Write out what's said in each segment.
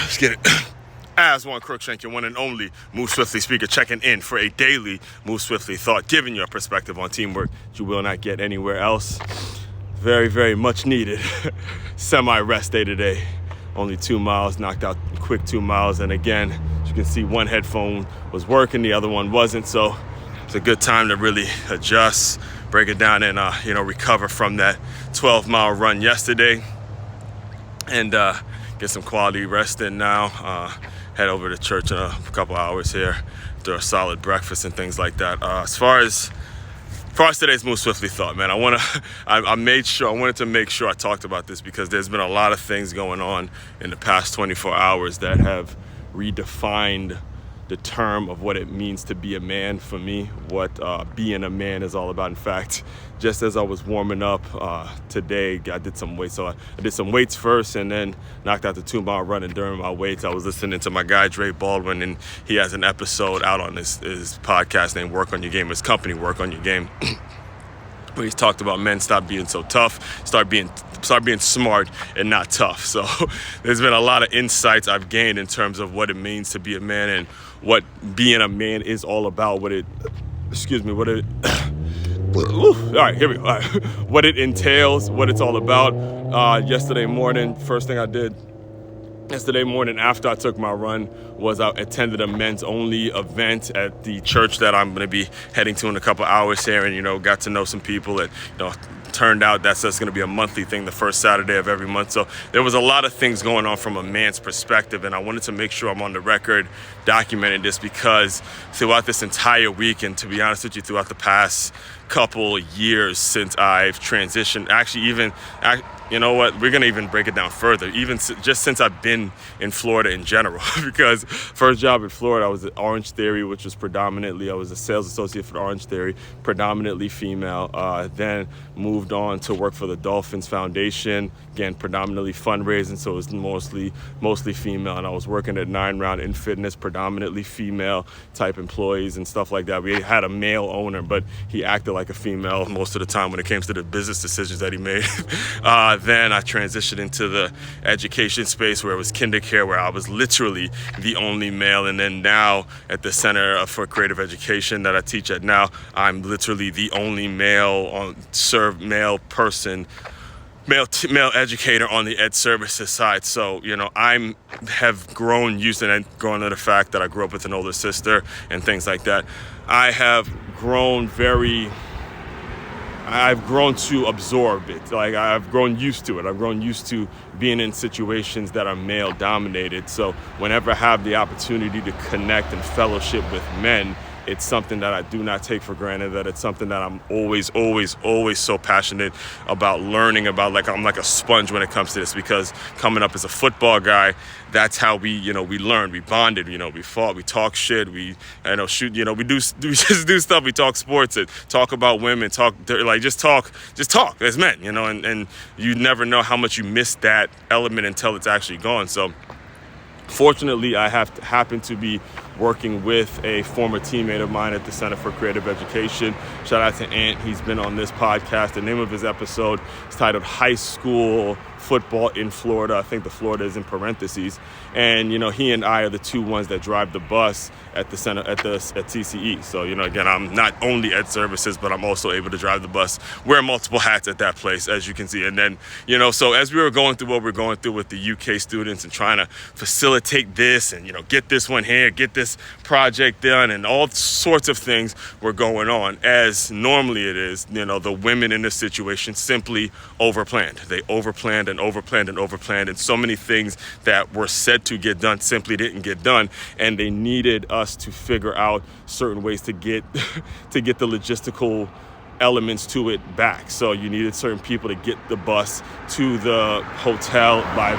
Let's get it. As one Crookshank, your one and only Move Swiftly speaker, checking in for a daily Move Swiftly thought, giving your perspective on teamwork that you will not get anywhere else. Very, very much needed semi-rest day today. Only 2 miles, knocked out quick 2 miles. And again, as you can see, one headphone was working, the other one wasn't. So it's a good time to really adjust, break it down, and recover from that 12-mile run yesterday. And get some quality rest in now. Head over to church in a couple hours here, do a solid breakfast and things like that. As far as today's Move Swiftly thought, man, I wanted to make sure I talked about this because there's been a lot of things going on in the past 24 hours that have redefined the term of what it means to be a man for me, what being a man is all about. In fact, just as I was warming up today, I did some weights. So I did some weights first and then knocked out the 2-mile run. And during my weights, I was listening to my guy, Dre Baldwin, and he has an episode out on his podcast named Work on Your Game, his company, Work on Your Game, where he's talked about men stop being so tough, start being smart and not tough. So there's been a lot of insights I've gained in terms of what it means to be a man and what being a man is all about, what it entails, what it's all about. Yesterday morning, first thing I did yesterday morning after I took my run was I attended a men's only event at the church that I'm going to be heading to in a couple hours here, and got to know some people. And turned out that's just going to be a monthly thing, the first Saturday of every month. So there was a lot of things going on from a man's perspective, and I wanted to make sure I'm on the record documenting this because throughout this entire week, and to be honest with you, throughout the past couple years since I've transitioned, you know what, we're going to even break it down further, even just since I've been in Florida in general, because first job in Florida, I was at Orange Theory, which was I was a sales associate for Orange Theory, predominantly female, then moved on to work for the Dolphins Foundation, again, predominantly fundraising, so it was mostly female, and I was working at 9 Round in Fitness, predominantly female type employees and stuff like that. We had a male owner, but he acted like a female most of the time when it came to the business decisions that he made. Then I transitioned into the education space where it was KinderCare, where I was literally the only male. And then now at the Center for Creative Education that I teach at now, I'm literally the only male educator on the ed services side. So, I have grown used to the fact that I grew up with an older sister and things like that. I've grown to absorb it. Like, I've grown used to it. I've grown used to being in situations that are male dominated. So whenever I have the opportunity to connect and fellowship with men, it's something that I do not take for granted, that it's something that I'm always, always, always so passionate about learning about. Like, I'm like a sponge when it comes to this, because coming up as a football guy, that's how we learned, we bonded, we fought, we talk shit, we shoot, we just do stuff, we talk sports, and talk about women, just talk as men, and you never know how much you miss that element until it's actually gone. So fortunately, I happen to be working with a former teammate of mine at the Center for Creative Education. Shout out to Ant. He's been on this podcast. The name of his episode is titled High School Football in Florida. I think the Florida is in parentheses. And, he and I are the two ones that drive the bus at the center, at TCE. So, again, I'm not only ed services, but I'm also able to drive the bus, wear multiple hats at that place, as you can see. And then, so as we were going through what we're going through with the UK students and trying to facilitate this and, get this one here, get this project done, and all sorts of things were going on, as normally it is, the women in this situation simply overplanned. They overplanned and overplanned and overplanned, and so many things that were said to get done simply didn't get done, and they needed us to figure out certain ways to get the logistical elements to it back. So you needed certain people to get the bus to the hotel by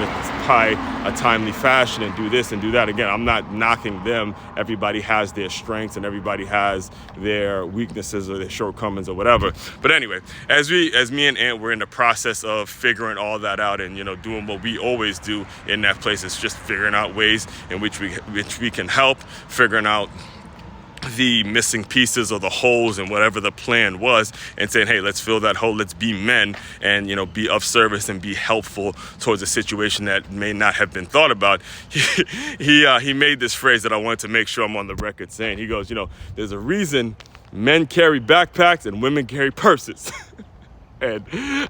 a timely fashion and do this and do that. Again, I'm not knocking them. Everybody has their strengths and everybody has their weaknesses or their shortcomings or whatever. But anyway, as me and Ant were in the process of figuring all that out and doing what we always do in that place, is just figuring out ways in which we can help, figuring out the missing pieces or the holes in whatever the plan was, and saying, hey, let's fill that hole, let's be men, and be of service and be helpful towards a situation that may not have been thought about. He made this phrase that I wanted to make sure I'm on the record saying. He goes, there's a reason men carry backpacks and women carry purses. And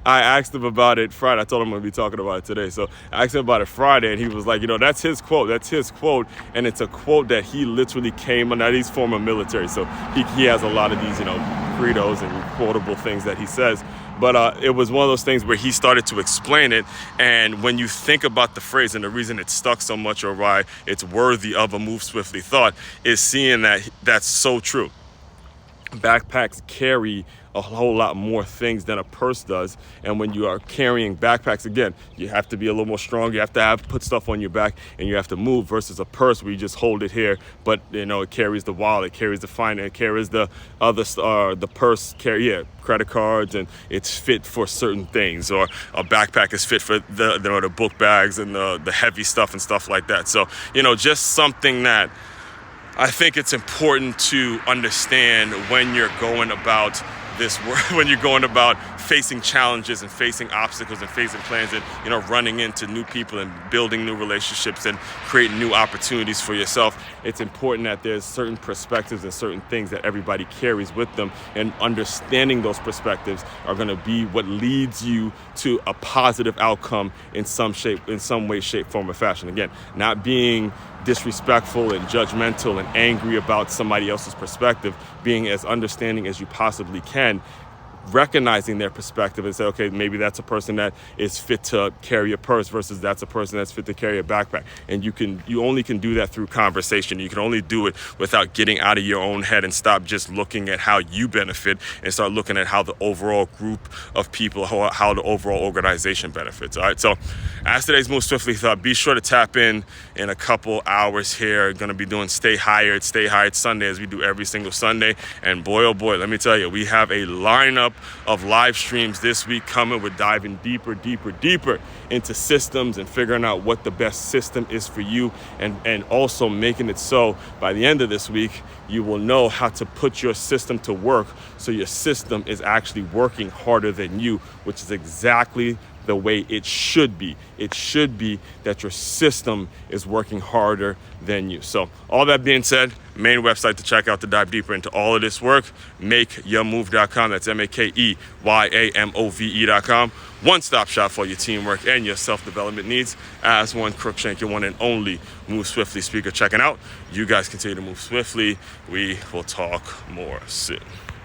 I asked him about it Friday. I told him I'm going to be talking about it today. So I asked him about it Friday, and he was like, that's his quote. That's his quote. And it's a quote that he literally came on. Now, he's former military, so he has a lot of these, credos and quotable things that he says. But it was one of those things where he started to explain it. And when you think about the phrase and the reason it stuck so much, or why it's worthy of a Move Swiftly thought, is seeing that that's so true. Backpacks carry a whole lot more things than a purse does. And when you are carrying backpacks, again, you have to be a little more strong. You have to put stuff on your back, and you have to move, versus a purse where you just hold it here. But it carries the wallet, it carries the finance, it carries the other the purse credit cards, and it's fit for certain things. Or a backpack is fit for the book bags and the heavy stuff and stuff like that. So just something that I think it's important to understand when you're going about this work, when you're going about facing challenges and facing obstacles and facing plans, and running into new people and building new relationships and creating new opportunities for yourself. It's important that there's certain perspectives and certain things that everybody carries with them, and understanding those perspectives are going to be what leads you to a positive outcome in some way, shape, form, or fashion. Again, not being disrespectful and judgmental and angry about somebody else's perspective, being as understanding as you possibly can, recognizing their perspective and say, okay, maybe that's a person that is fit to carry a purse versus that's a person that's fit to carry a backpack. And you only can do that through conversation. You can only do it without getting out of your own head and stop just looking at how you benefit and start looking at how the overall group of people, how the overall organization benefits. All right, so as today's Move Swiftly thought, be sure to tap in a couple hours here. Going to be doing Stay Hired Sunday, as we do every single Sunday. And boy, oh boy, let me tell you, we have a lineup of live streams this week coming. We're diving deeper into systems and figuring out what the best system is for you, and also making it so by the end of this week, you will know how to put your system to work so your system is actually working harder than you, which is exactly the way it should be. It should be that your system is working harder than you. So all that being said, main website to check out to dive deeper into all of this work, makeyourmove.com. That's makeyourmove.com. One-stop shop for your teamwork and your self-development needs. As one, Crookshank, your one and only Move Swiftly speaker, checking out. You guys continue to move swiftly. We will talk more soon.